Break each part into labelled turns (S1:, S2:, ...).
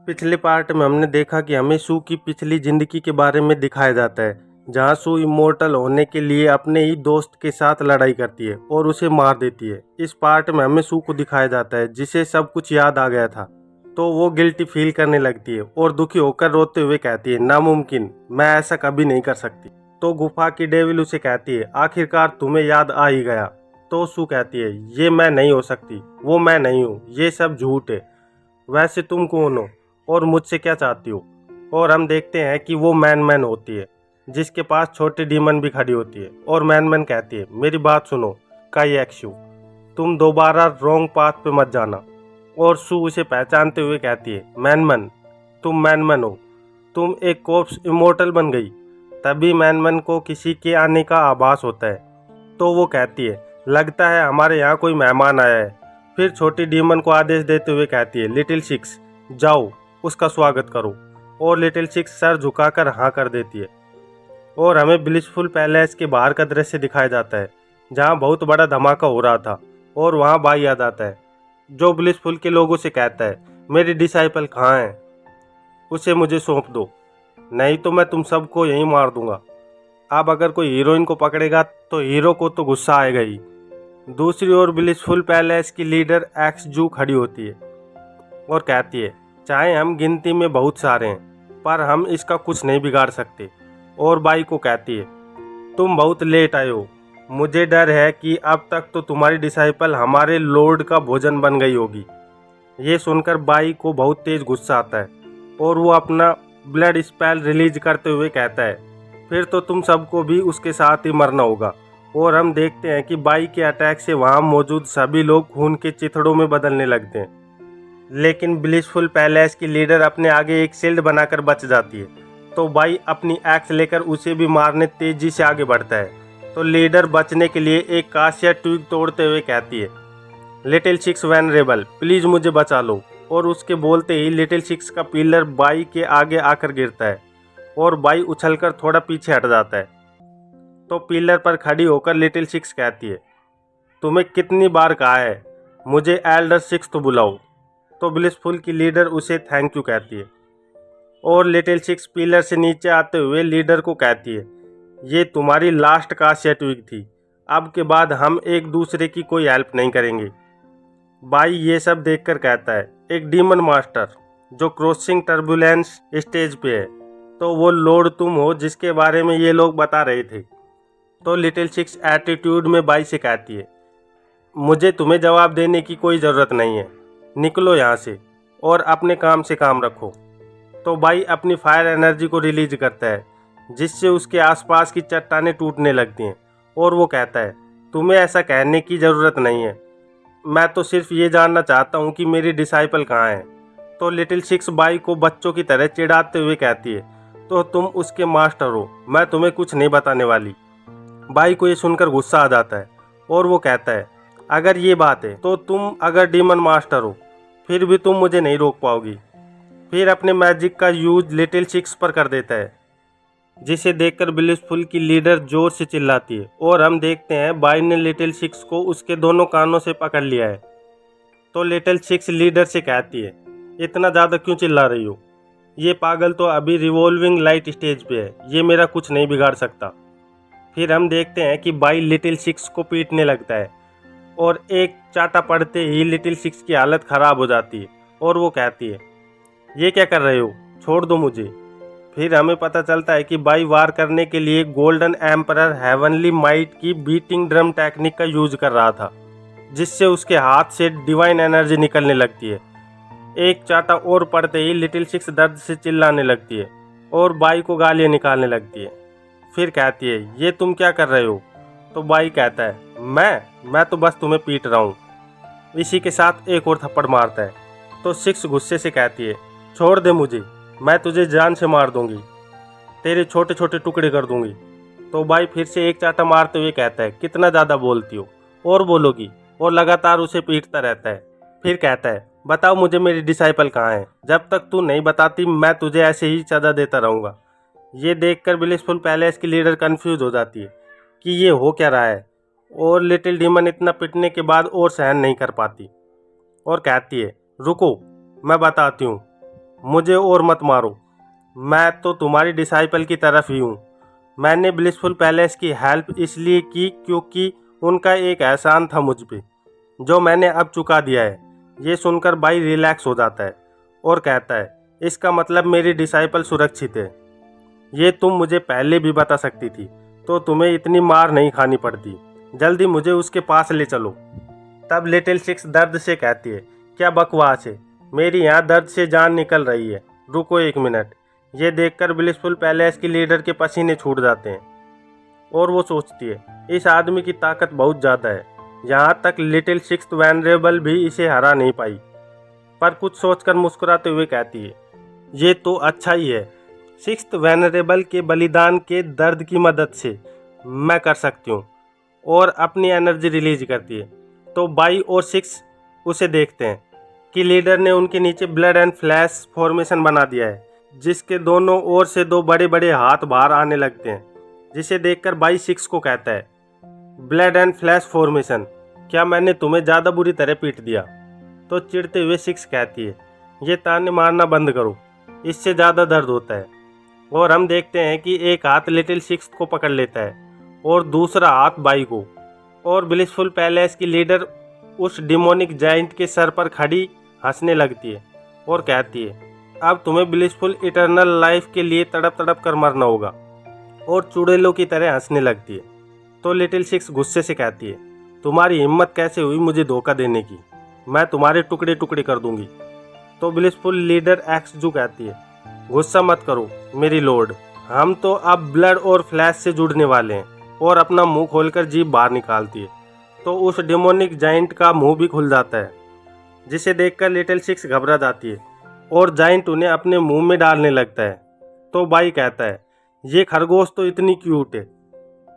S1: पिछले पार्ट में हमने देखा कि हमें सू की पिछली जिंदगी के बारे में दिखाया जाता है, जहां सू इमोर्टल होने के लिए अपने ही दोस्त के साथ लड़ाई करती है और उसे मार देती है। इस पार्ट में हमें सू को दिखाया जाता है जिसे सब कुछ याद आ गया था, तो वो गिल्टी फील करने लगती है और दुखी होकर रोते हुए कहती है, नामुमकिन, मैं ऐसा कभी नहीं कर सकती। तो गुफा की डेविल उसे कहती है, आखिरकार तुम्हें याद आ ही गया। तो सू कहती है, ये मैं नहीं हो सकती, वो मैं नहीं हूँ, ये सब झूठ है। वैसे तुम कौन हो और मुझसे क्या चाहती हो? और हम देखते हैं कि वो मैन होती है, जिसके पास छोटी डीमन भी खड़ी होती है। और मैन कहती है, मेरी बात सुनो काई एक्शु, तुम दोबारा रॉन्ग पाथ पे मत जाना। और सू उसे पहचानते हुए कहती है, मैन, तुम मैन हो, तुम एक कोर्प्स इमोर्टल बन गई। तभी मैन को किसी के आने का आभास होता है। तो वो कहती है, लगता है हमारे यहाँ कोई मेहमान आया है। फिर छोटी डीमन को आदेश देते हुए कहती है, लिटिल सिक्स, जाओ उसका स्वागत करो। और लिटिल सिक्स सर झुकाकर हाँ कर देती है। और हमें ब्लिसफुल पैलेस के बाहर का दृश्य दिखाया जाता है, जहाँ बहुत बड़ा धमाका हो रहा था। और वहाँ बाई आ जाता है, जो ब्लिसफुल के लोगों से कहता है, मेरी डिसाइपल कहाँ है, उसे मुझे सौंप दो, नहीं तो मैं तुम सबको यहीं मार दूंगा। अब अगर कोई हीरोइन को पकड़ेगा तो हीरो को तो गुस्सा आएगा ही। दूसरी ओर ब्लिसफुल पैलेस की लीडर एक्स जू खड़ी होती है और कहती है, चाहे हम गिनती में बहुत सारे हैं, पर हम इसका कुछ नहीं बिगाड़ सकते। और बाई को कहती है, तुम बहुत लेट आए हो, मुझे डर है कि अब तक तो तुम्हारी डिसाइपल हमारे लॉर्ड का भोजन बन गई होगी। ये सुनकर बाई को बहुत तेज गुस्सा आता है और वो अपना ब्लड स्पेल रिलीज करते हुए कहता है, फिर तो तुम सबको भी उसके साथ ही मरना होगा। और हम देखते हैं कि बाई के अटैक से वहाँ मौजूद सभी लोग खून के चिथड़ों में बदलने लगते हैं। लेकिन ब्लिसफुल पैलेस की लीडर अपने आगे एक शील्ड बनाकर बच जाती है। तो बाई अपनी एक्स लेकर उसे भी मारने तेजी से आगे बढ़ता है। तो लीडर बचने के लिए एक काशिया ट्विग तोड़ते हुए कहती है, लिटिल सिक्स वैनरेबल, प्लीज मुझे बचा लो। और उसके बोलते ही लिटिल सिक्स का पिलर बाई के आगे आकर गिरता है और बाई उछलकर थोड़ा पीछे हट जाता है। तो पिलर पर खड़ी होकर लिटिल सिक्स कहती है, तुम्हें कितनी बार कहा है मुझे एल्डर सिक्स तो बुलाओ। तो ब्लिसफुल की लीडर उसे थैंक यू कहती है। और लिटिल सिक्स पिलर से नीचे आते हुए लीडर को कहती है, ये तुम्हारी लास्ट काशिया ट्विग थी, अब के बाद हम एक दूसरे की कोई हेल्प नहीं करेंगे। बाई ये सब देखकर कहता है, एक डीमन मास्टर जो क्रॉसिंग टर्बुलेंस स्टेज पे है, तो वो लॉर्ड तुम हो जिसके बारे में ये लोग बता रहे थे। तो लिटिल सिक्स एटीट्यूड में बाई से कहती है, मुझे तुम्हें जवाब देने की कोई ज़रूरत नहीं है, निकलो यहाँ से और अपने काम से काम रखो। तो बाई अपनी फायर एनर्जी को रिलीज करता है, जिससे उसके आसपास की चट्टानें टूटने लगती हैं। और वो कहता है, तुम्हें ऐसा कहने की ज़रूरत नहीं है, मैं तो सिर्फ ये जानना चाहता हूँ कि मेरी डिसाइपल कहाँ है। तो लिटिल सिक्स बाई को बच्चों की तरह चिढ़ाते हुए कहती है, तो तुम उसके मास्टर हो, मैं तुम्हें कुछ नहीं बताने वाली। बाई को ये सुनकर गुस्सा आ जाता है और वो कहता है, अगर ये बात है तो तुम अगर डीमन मास्टर हो फिर भी तुम मुझे नहीं रोक पाओगी। फिर अपने मैजिक का यूज लिटिल सिक्स पर कर देता है, जिसे देखकर ब्लिसफुल की लीडर जोर से चिल्लाती है। और हम देखते हैं बाई ने लिटिल सिक्स को उसके दोनों कानों से पकड़ लिया है। तो लिटिल सिक्स लीडर से कहती है, इतना ज़्यादा क्यों चिल्ला रही हो, ये पागल तो अभी रिवॉल्विंग लाइट स्टेज पे है, ये मेरा कुछ नहीं बिगाड़ सकता। फिर हम देखते हैं कि बाई लिटिल सिक्स को पीटने लगता है और एक चाटा पड़ते ही लिटिल सिक्स की हालत ख़राब हो जाती है। और वो कहती है, ये क्या कर रहे हो, छोड़ दो मुझे। फिर हमें पता चलता है कि बाई वार करने के लिए गोल्डन एम्परर हेवनली माइट की बीटिंग ड्रम टेक्निक का यूज कर रहा था, जिससे उसके हाथ से डिवाइन एनर्जी निकलने लगती है। एक चाटा और पड़ते ही लिटिल सिक्स दर्द से चिल्लाने लगती है और बाई को गालियाँ निकालने लगती है। फिर कहती है, ये तुम क्या कर रहे हो? तो बाई कहता है, मैं तो बस तुम्हें पीट रहा हूँ। इसी के साथ एक और थप्पड़ मारता है। तो सिक्स गुस्से से कहती है, छोड़ दे मुझे, मैं तुझे जान से मार दूंगी, तेरे छोटे छोटे टुकड़े कर दूंगी। तो बाई फिर से एक चाटा मारते हुए कहता है, कितना ज़्यादा बोलती हो, और बोलोगी। और लगातार उसे पीटता रहता है। फिर कहता है, बताओ मुझे मेरी डिसाइपल कहाँ है, जब तक तू नहीं बताती मैं तुझे ऐसे ही सजा देता रहूँगा। ये देखकर ब्लिसफुल पैलेस की लीडर कंफ्यूज हो जाती है कि ये हो क्या रहा है। और लिटिल डीमन इतना पिटने के बाद और सहन नहीं कर पाती और कहती है, रुको मैं बताती हूँ। मुझे और मत मारो, मैं तो तुम्हारी डिसाइपल की तरफ ही हूँ। मैंने ब्लिसफुल पैलेस की हेल्प इसलिए की क्योंकि उनका एक एहसान था मुझ पे, जो मैंने अब चुका दिया है। ये सुनकर बाई रिलैक्स हो जाता है और कहता है, इसका मतलब मेरी डिसाइपल सुरक्षित है। ये तुम मुझे पहले भी बता सकती थी, तो तुम्हें इतनी मार नहीं खानी पड़ती। जल्दी मुझे उसके पास ले चलो। तब लिटिल सिक्स दर्द से कहती है, क्या बकवास है, मेरी यहाँ दर्द से जान निकल रही है, रुको 1 मिनट। ये देखकर ब्लिसफुल पैलेस की लीडर के पसीने छूट जाते हैं और वो सोचती है, इस आदमी की ताकत बहुत ज़्यादा है, यहाँ तक लिटिल सिक्स वैनरेबल भी इसे हरा नहीं पाई। पर कुछ सोचकर मुस्कुराते हुए कहती है, ये तो अच्छा ही है, सिक्स्थ वैनरेबल के बलिदान के दर्द की मदद से मैं कर सकती हूँ। और अपनी एनर्जी रिलीज करती है। तो बाई और सिक्स उसे देखते हैं कि लीडर ने उनके नीचे ब्लड एंड फ्लैश फॉर्मेशन बना दिया है, जिसके दोनों ओर से 2 बड़े बड़े हाथ बाहर आने लगते हैं, जिसे देखकर बाई सिक्स को कहता है, ब्लड एंड फ्लैश फॉर्मेशन, क्या मैंने तुम्हें ज़्यादा बुरी तरह पीट दिया? तो चिढ़ते हुए सिक्स कहती है, ये ताने मारना बंद करो, इससे ज़्यादा दर्द होता है। और हम देखते हैं कि एक हाथ लिटिल सिक्स को पकड़ लेता है और दूसरा हाथ बाई को, और ब्लिसफुल पैलेस की लीडर उस डिमोनिक जाइंट के सर पर खड़ी हंसने लगती है और कहती है, अब तुम्हें ब्लिसफुल इटर्नल लाइफ के लिए तड़प तड़प कर मरना होगा, और चुड़ैलों की तरह हंसने लगती है। तो लिटिल सिक्स गुस्से से कहती है, तुम्हारी हिम्मत कैसे हुई मुझे धोखा देने की, मैं तुम्हारे टुकड़े टुकड़े कर दूंगी। तो ब्लिसफुल लीडर एक्सजू कहती है, गुस्सा मत करो मेरी लॉर्ड, हम तो अब ब्लड और फ्लैश से जुड़ने वाले हैं। और अपना मुंह खोलकर जीभ बाहर निकालती है। तो उस डिमोनिक जाइंट का मुंह भी खुल जाता है, जिसे देखकर लिटिल सिक्स घबरा जाती है और जाइंट उन्हें अपने मुंह में डालने लगता है। तो बाई कहता है, ये खरगोश तो इतनी क्यूट है,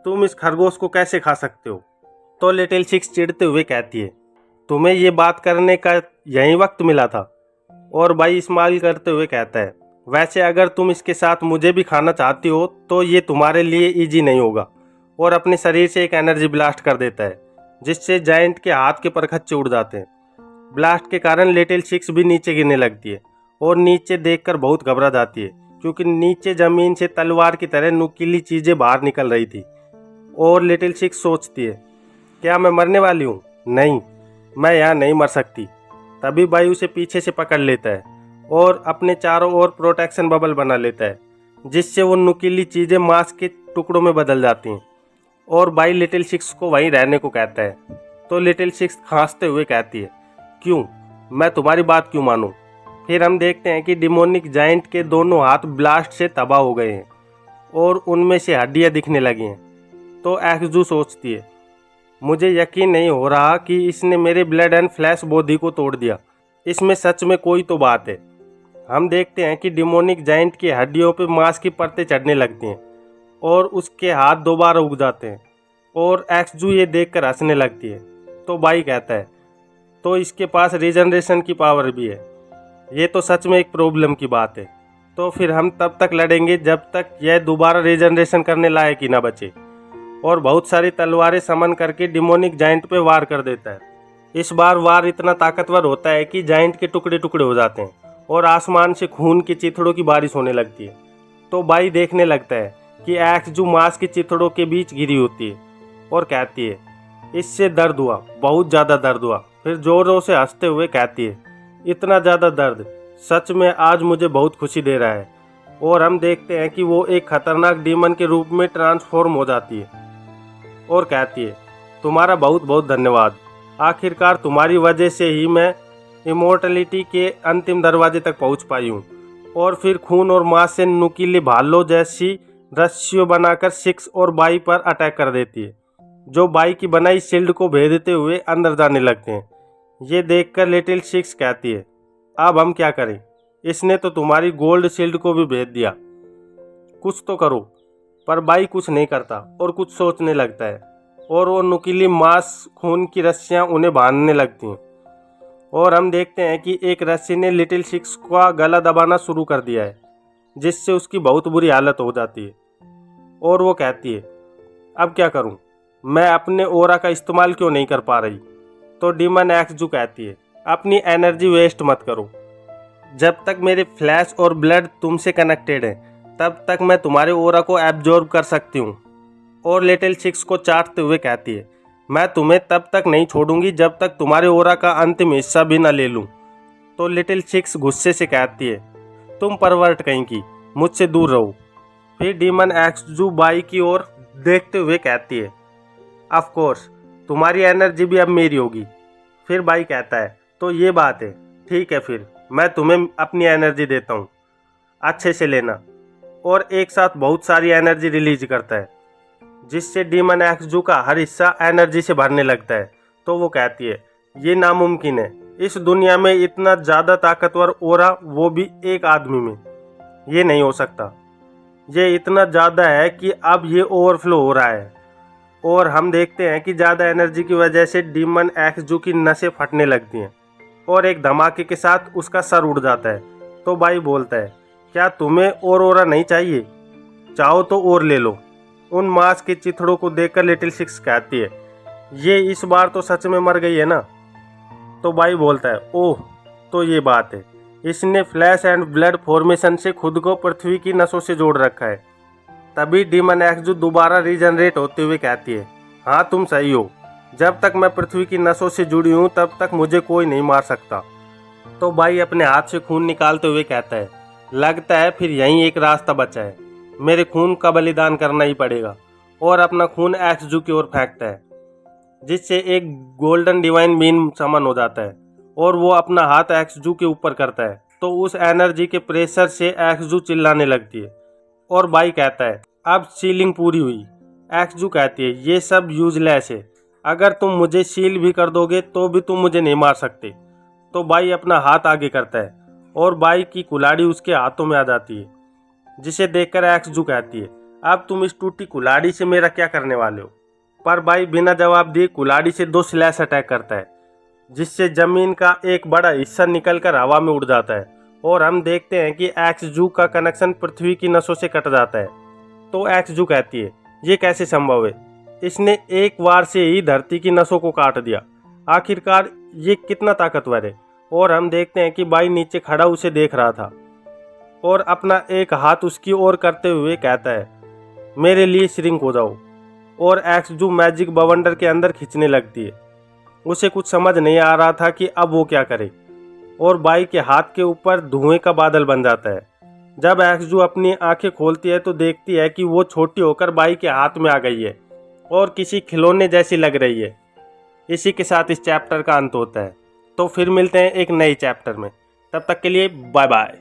S1: तुम इस खरगोश को कैसे खा सकते हो? तो लिटिल सिक्स चिढ़ते हुए कहती है, तुम्हें ये बात करने का यही वक्त मिला था? और बाई स्माइल करते हुए कहता है, वैसे अगर तुम इसके साथ मुझे भी खाना चाहती हो तो ये तुम्हारे लिए इजी नहीं होगा। और अपने शरीर से एक एनर्जी ब्लास्ट कर देता है, जिससे जायंट के हाथ के परखच्चे उड़ जाते हैं। ब्लास्ट के कारण लिटिल सिक्स भी नीचे गिरने लगती है और नीचे देखकर बहुत घबरा जाती है, क्योंकि नीचे जमीन से तलवार की तरह नुकीली चीज़ें बाहर निकल रही थी। और लिटिल सिक्स सोचती है, क्या मैं मरने वाली हूँ? नहीं, मैं यहाँ नहीं मर सकती। तभी बाई उसे पीछे से पकड़ लेता है और अपने चारों ओर प्रोटेक्शन बबल बना लेता है, जिससे वो नुकीली चीज़ें मांस के टुकड़ों में बदल जाती हैं। और बाई लिटिल सिक्स को वहीं रहने को कहता है। तो लिटिल सिक्स खांसते हुए कहती है, क्यों, मैं तुम्हारी बात क्यों मानूं? फिर हम देखते हैं कि डिमोनिक जाइंट के दोनों हाथ ब्लास्ट से तबाह हो गए हैं और उनमें से हड्डियां दिखने लगी हैं। तो एक्सजू सोचती है, मुझे यकीन नहीं हो रहा कि इसने मेरे ब्लड एंड फ्लैश बॉडी को तोड़ दिया, इसमें सच में कोई तो बात है। हम देखते हैं कि डिमोनिक जाइंट की हड्डियों पर मांस की परतें चढ़ने लगती हैं और उसके हाथ दोबारा उग जाते हैं। और एक्सजू ये देखकर हंसने लगती है। तो बाई कहता है, तो इसके पास रीजनरेशन की पावर भी है, ये तो सच में एक प्रॉब्लम की बात है। तो फिर हम तब तक लड़ेंगे जब तक यह दोबारा रीजनरेशन करने लायक ही ना बचे। और बहुत सारी तलवारें समन करके डिमोनिक जाइंट पे वार कर देता है। इस बार वार इतना ताकतवर होता है कि जाइंट के टुकड़े टुकड़े हो जाते हैं और आसमान से खून के चिथड़ों की बारिश होने लगती है। तो बाई देखने लगता है कि एक्सजू मांस के चिथड़ों के बीच गिरी होती है और कहती है, इससे दर्द हुआ, बहुत ज़्यादा दर्द हुआ। फिर जोरों से हंसते हुए कहती है, इतना ज़्यादा दर्द, सच में आज मुझे बहुत खुशी दे रहा है। और हम देखते हैं कि वो एक खतरनाक डीमन के रूप में ट्रांसफॉर्म हो जाती है और कहती है, तुम्हारा बहुत बहुत धन्यवाद, आखिरकार तुम्हारी वजह से ही मैं इमोर्टलिटी के अंतिम दरवाजे तक पहुंच पाई हूँ। और फिर खून और मांस से नुकीली भालों जैसी रस्सियों बनाकर सिक्स और बाई पर अटैक कर देती है, जो बाई की बनाई शील्ड को भेदते हुए अंदर जाने लगते हैं। ये देखकर लिटिल सिक्स कहती है, अब हम क्या करें, इसने तो तुम्हारी गोल्ड शील्ड को भी भेद दिया, कुछ तो करो। पर बाई कुछ नहीं करता और कुछ सोचने लगता है और वो नुकीली मांस खून की रस्सियां उन्हें बांधने लगती हैं। और हम देखते हैं कि एक रस्सी ने लिटिल सिक्स का गला दबाना शुरू कर दिया है, जिससे उसकी बहुत बुरी हालत हो जाती है। और वो कहती है, अब क्या करूं, मैं अपने ओरा का इस्तेमाल क्यों नहीं कर पा रही? तो डीमन एक्सजू कहती है, अपनी एनर्जी वेस्ट मत करो, जब तक मेरे फ्लैश और ब्लड तुमसे कनेक्टेड है तब तक मैं तुम्हारे ओरा को एब्जॉर्ब कर सकती हूँ। और लिटिल सिक्स को चाटते हुए कहती है, मैं तुम्हें तब तक नहीं छोड़ूंगी जब तक तुम्हारे ओरा का अंतिम हिस्सा भी न ले लूँ। तो लिटिल सिक्स गुस्से से कहती है, तुम परवर्ट कहीं की, मुझसे दूर रहो। फिर डीमन एक्सजू बाई की ओर देखते हुए कहती है, ऑफ कोर्स तुम्हारी एनर्जी भी अब मेरी होगी। फिर बाई कहता है, तो ये बात है, ठीक है फिर मैं तुम्हें अपनी एनर्जी देता हूँ, अच्छे से लेना। और एक साथ बहुत सारी एनर्जी रिलीज करता है जिससे डीमन एक्सजू का हर हिस्सा एनर्जी से भरने लगता है। तो वो कहती है, ये नामुमकिन है, इस दुनिया में इतना ज़्यादा ताकतवर ओरा, वो भी एक आदमी में, ये नहीं हो सकता। ये इतना ज़्यादा है कि अब ये ओवरफ्लो हो रहा है। और हम देखते हैं कि ज़्यादा एनर्जी की वजह से डीमन एक्सजू की नसें फटने लगती हैं और एक धमाके के साथ उसका सर उड़ जाता है। तो बाई बोलता है, क्या तुम्हें और ओरा नहीं चाहिए? चाहो तो और ले लो। उन मांस के चिथड़ों को देखकर लिटिल सिक्स कहती है, ये इस बार तो सच में मर गई है ना? तो बाई बोलता है, ओह तो ये बात है, इसने फ्लैश एंड ब्लड फॉर्मेशन से खुद को पृथ्वी की नसों से जोड़ रखा है। तभी डीमन एक्सजू दोबारा रीजनरेट होते हुए कहती है, हाँ तुम सही हो, जब तक मैं पृथ्वी की नसों से जुड़ी हूँ तब तक मुझे कोई नहीं मार सकता। तो बाई अपने हाथ से खून निकालते हुए कहता है, लगता है फिर यहीं एक रास्ता बचा है, मेरे खून का बलिदान करना ही पड़ेगा। और अपना खून एक्सजू की ओर फेंकता है जिससे एक गोल्डन डिवाइन बीन समन हो जाता है और वो अपना हाथ एक्सजू के ऊपर करता है। तो उस एनर्जी के प्रेशर से एक्सजू चिल्लाने लगती है और बाई कहता है, अब सीलिंग पूरी हुई। एक्सजू कहती है, ये सब यूजलेस है, अगर तुम मुझे सील भी कर दोगे तो भी तुम मुझे नहीं मार सकते। तो बाई अपना हाथ आगे करता है और बाई की कुल्हाड़ी उसके हाथों में आ जाती है जिसे देखकर एक्सजू कहती है, अब तुम इस टूटी कुल्हाड़ी से मेरा क्या करने वाले हो? पर बाई बिना जवाब दिए कुल्हाड़ी से 2 स्लैश अटैक करता है जिससे जमीन का एक बड़ा हिस्सा निकलकर हवा में उड़ जाता है और हम देखते हैं कि एक्सजू का कनेक्शन पृथ्वी की नसों से कट जाता है। तो एक्सजू कहती है, ये कैसे संभव है? इसने एक बार से ही धरती की नसों को काट दिया, आखिरकार ये कितना ताकतवर है? और हम देखते हैं कि बाई नीचे खड़ा उसे देख रहा था और अपना एक हाथ उसकी ओर करते हुए कहता है, मेरे लिए श्रिंक हो जाओ। और एक्सजू मैजिक बवंडर के अंदर खींचने लगती है। उसे कुछ समझ नहीं आ रहा था कि अब वो क्या करे और बाई के हाथ के ऊपर धुएं का बादल बन जाता है। जब एक्सजू अपनी आंखें खोलती है तो देखती है कि वो छोटी होकर बाई के हाथ में आ गई है और किसी खिलौने जैसी लग रही है। इसी के साथ इस चैप्टर का अंत होता है। तो फिर मिलते हैं एक नए चैप्टर में, तब तक के लिए बाय बाय।